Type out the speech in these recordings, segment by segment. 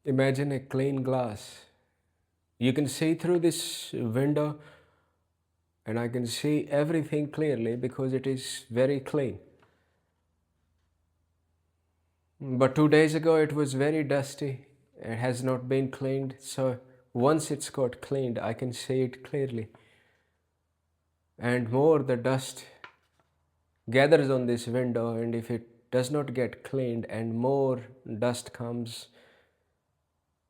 Imagine a clean glass. You can see through this window and I can see everything clearly because it is very clean. But 2 days ago it was very dusty. It has not been cleaned. So once it's got cleaned, I can see it clearly. And more the dust gathers on this window, and if it does not get cleaned and more dust comes,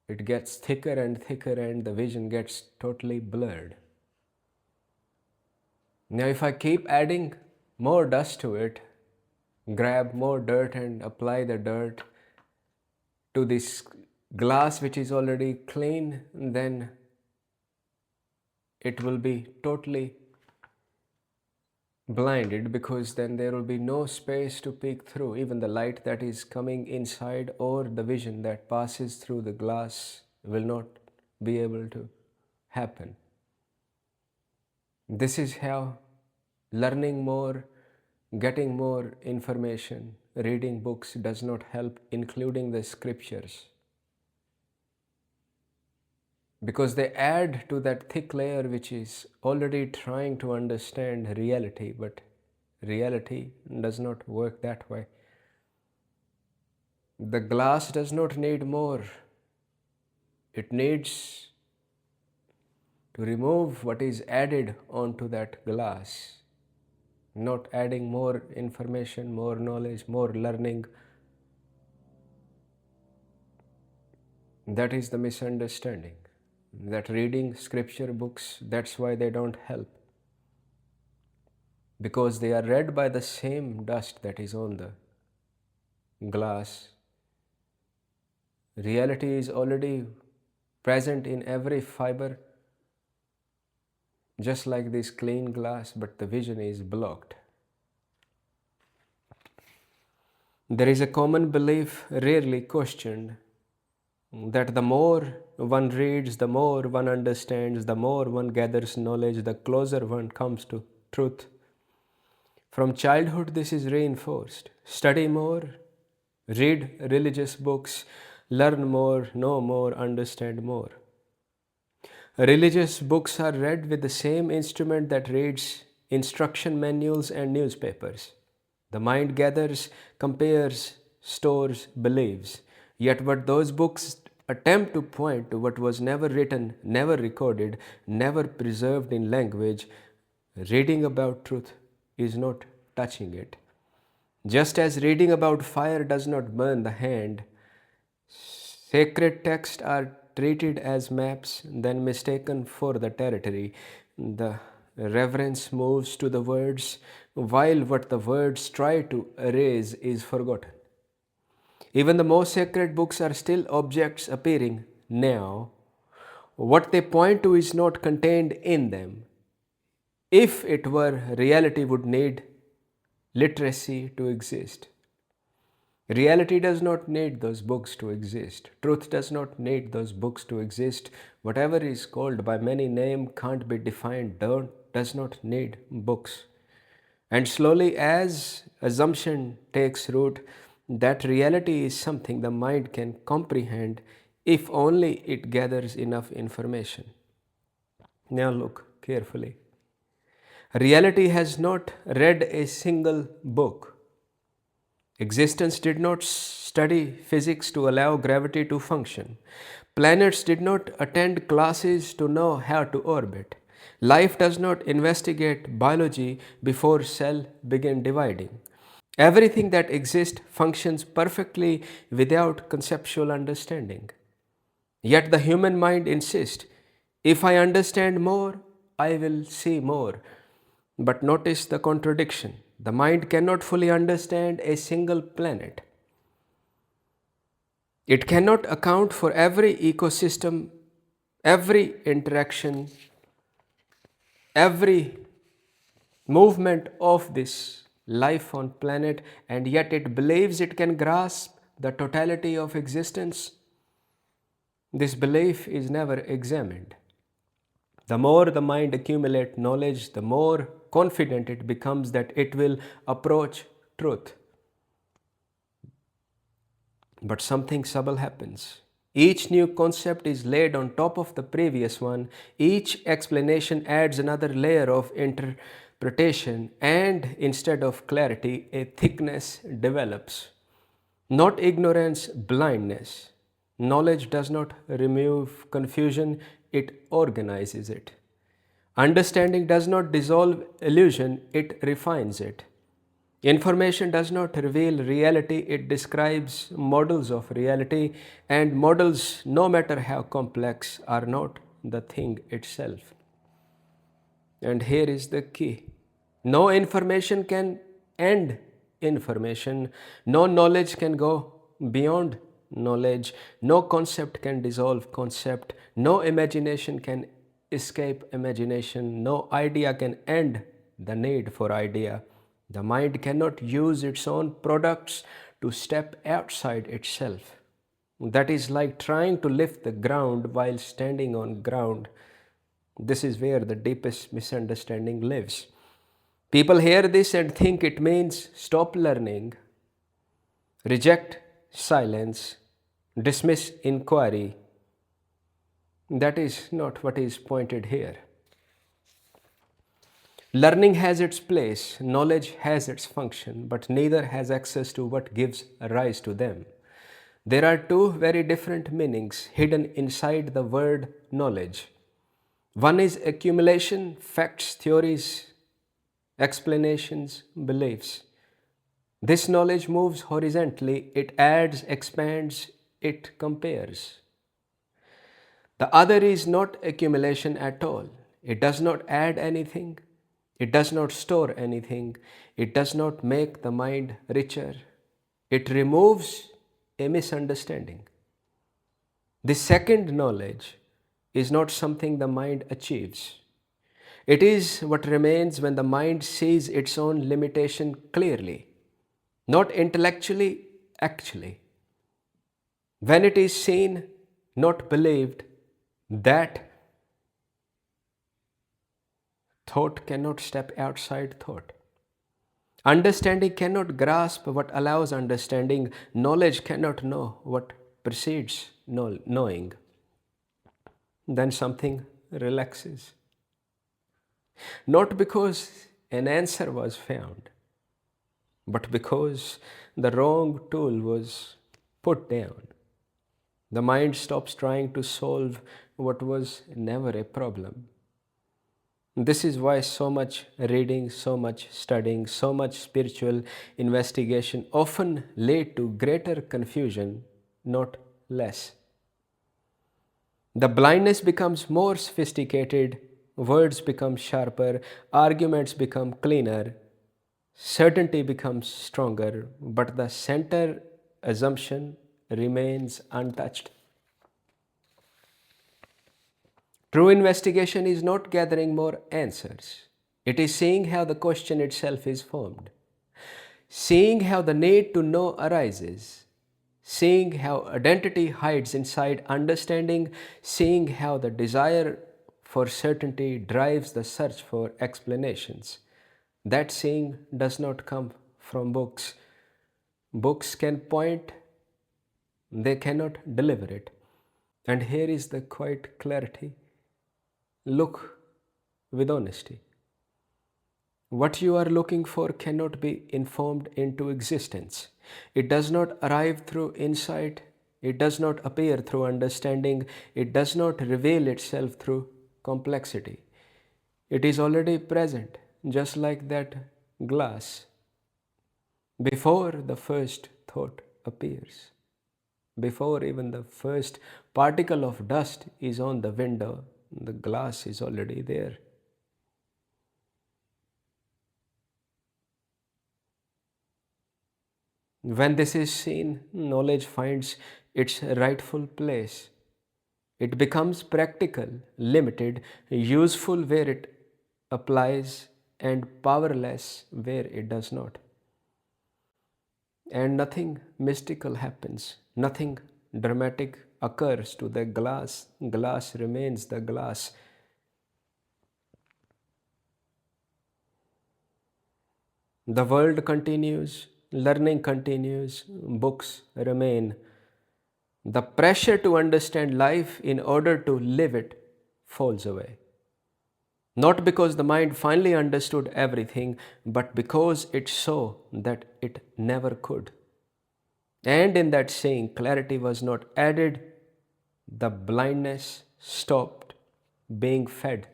it gets thicker and thicker and the vision gets totally blurred. Now if I keep adding more dust to it, grab more dirt and apply the dirt to this glass which is already clean, then it will be totally blinded, because then there will be no space to peek through. Even the light that is coming inside or the vision that passes through the glass will not be able to happen. This is how learning more, getting more information, reading books does not help, including the scriptures, because they add to that thick layer which is already trying to understand reality, but reality does not work that way. The glass does not need more. It needs to remove what is added onto that glass, not adding more information, more knowledge, more learning. That is the misunderstanding. That reading scripture books, that's why they don't help. Because they are read by the same dust that is on the glass. Reality is already present in every fiber, just like this clean glass, but the vision is blocked. There is a common belief, rarely questioned, that the more one reads, the more one understands, the more one gathers knowledge, the closer one comes to truth. From childhood, this is reinforced. Study more, read religious books, learn more, know more, understand more. Religious books are read with the same instrument that reads instruction manuals and newspapers. The mind gathers, compares, stores, believes. Yet what those books attempt to point to, what was never written, never recorded, never preserved in language, reading about truth is not touching it. Just as reading about fire does not burn the hand, sacred texts are treated as maps, then mistaken for the territory. The reverence moves to the words, while what the words try to erase is forgotten. Even the most sacred books are still objects appearing now. What they point to is not contained in them. If it were, reality would need literacy to exist. Reality does not need those books to exist. Truth does not need those books to exist. Whatever is called by many names can't be defined, does not need books. And slowly, as assumption takes root, that reality is something the mind can comprehend if only it gathers enough information. Now look carefully. Reality has not read a single book. Existence did not study physics to allow gravity to function. Planets did not attend classes to know how to orbit. Life does not investigate biology before cell begin dividing. Everything that exists functions perfectly without conceptual understanding. Yet the human mind insists, if I understand more, I will see more. But notice the contradiction. The mind cannot fully understand a single planet. It cannot account for every ecosystem, every interaction, every movement of this life on planet, and yet it believes it can grasp the totality of existence. This belief is never examined. The more the mind accumulates knowledge, the more confident it becomes that it will approach truth. But something subtle happens. Each new concept is laid on top of the previous one. Each explanation adds another layer of interpretation, and instead of clarity, a thickness develops. Not ignorance, blindness. Knowledge does not remove confusion, it organizes it. Understanding does not dissolve illusion, it refines it. Information does not reveal reality, it describes models of reality, and models, no matter how complex, are not the thing itself. And here is the key: no information can end information, no knowledge can go beyond knowledge, no concept can dissolve concept, no imagination can escape imagination, no idea can end the need for idea. The mind cannot use its own products to step outside itself. That is like trying to lift the ground while standing on ground. This is where the deepest misunderstanding lives. People hear this and think it means stop learning, reject silence, dismiss inquiry. That is not what is pointed here. Learning has its place, knowledge has its function, but neither has access to what gives rise to them. There are two very different meanings hidden inside the word knowledge. One is accumulation, facts, theories, explanations, beliefs. This knowledge moves horizontally, it adds, expands, it compares. The other is not accumulation at all. It does not add anything, it does not store anything, it does not make the mind richer. It removes a misunderstanding. The second knowledge is not something the mind achieves. It is what remains when the mind sees its own limitation clearly, not intellectually, actually. When it is seen, not believed, that thought cannot step outside thought. Understanding cannot grasp what allows understanding. Knowledge cannot know what precedes knowing. Then something relaxes. Not because an answer was found, but because the wrong tool was put down. The mind stops trying to solve what was never a problem. This is why so much reading, so much studying, so much spiritual investigation often lead to greater confusion, not less. The blindness becomes more sophisticated, words become sharper, arguments become cleaner, certainty becomes stronger, but the center assumption remains untouched. True investigation is not gathering more answers. It is seeing how the question itself is formed, seeing how the need to know arises, seeing how identity hides inside understanding, seeing how the desire for certainty drives the search for explanations. That seeing does not come from books. Books can point, they cannot deliver it. And here is the quiet clarity. Look with honesty. What you are looking for cannot be informed into existence. It does not arrive through insight. It does not appear through understanding. It does not reveal itself through complexity. It is already present, just like that glass, before the first thought appears. Before even the first particle of dust is on the window, the glass is already there. When this is seen, knowledge finds its rightful place. It becomes practical, limited, useful where it applies, and powerless where it does not. And nothing mystical happens, nothing dramatic occurs to the glass. Glass remains the glass. The world continues, learning continues, books remain. The pressure to understand life in order to live it falls away. Not because the mind finally understood everything, but because it saw that it never could. And in that saying, clarity was not added, the blindness stopped being fed.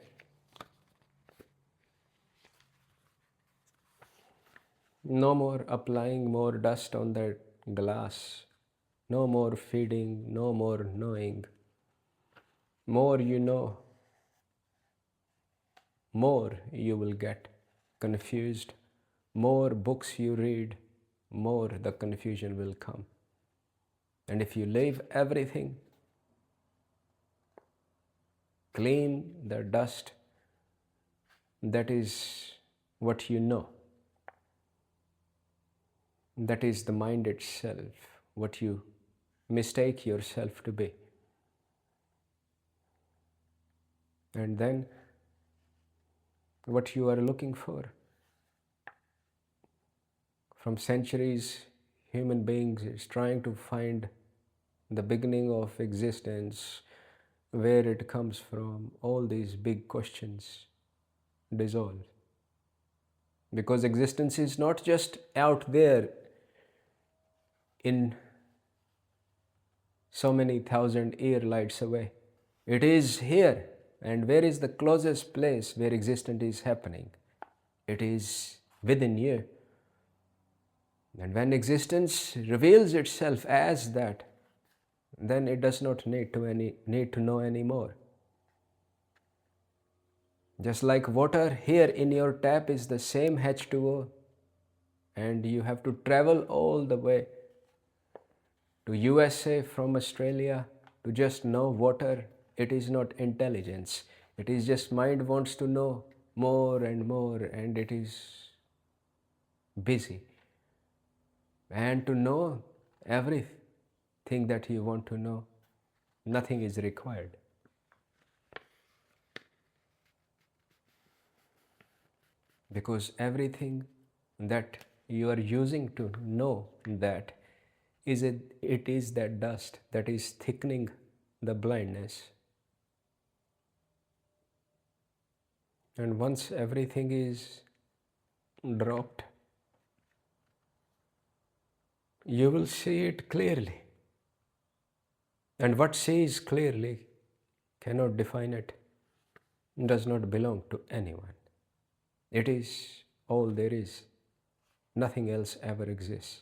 No more applying more dust on that glass. No more feeding, no more knowing. More you know, more you will get confused. More books you read, more the confusion will come. And if you leave everything, clean the dust, that is what you know. That is the mind itself, what you mistake yourself to be. And then what you are looking for. From centuries, human beings is trying to find the beginning of existence, where it comes from. All these big questions dissolve. Because existence is not just out there in so many thousand year lights away. It is here. And where is the closest place where existence is happening? It is within you. And when existence reveals itself as that, then it does not need to know anymore. Just like water here in your tap is the same H2O, and you have to travel all the way to USA from Australia to just know water. It is not intelligence. It is just mind wants to know more and more, and it is busy. And to know everything that you want to know, nothing is required. Because everything that you are using to know that it is that dust that is thickening the blindness. And once everything is dropped, you will see it clearly. And what sees clearly cannot define it, does not belong to anyone. It is all there is. Nothing else ever exists.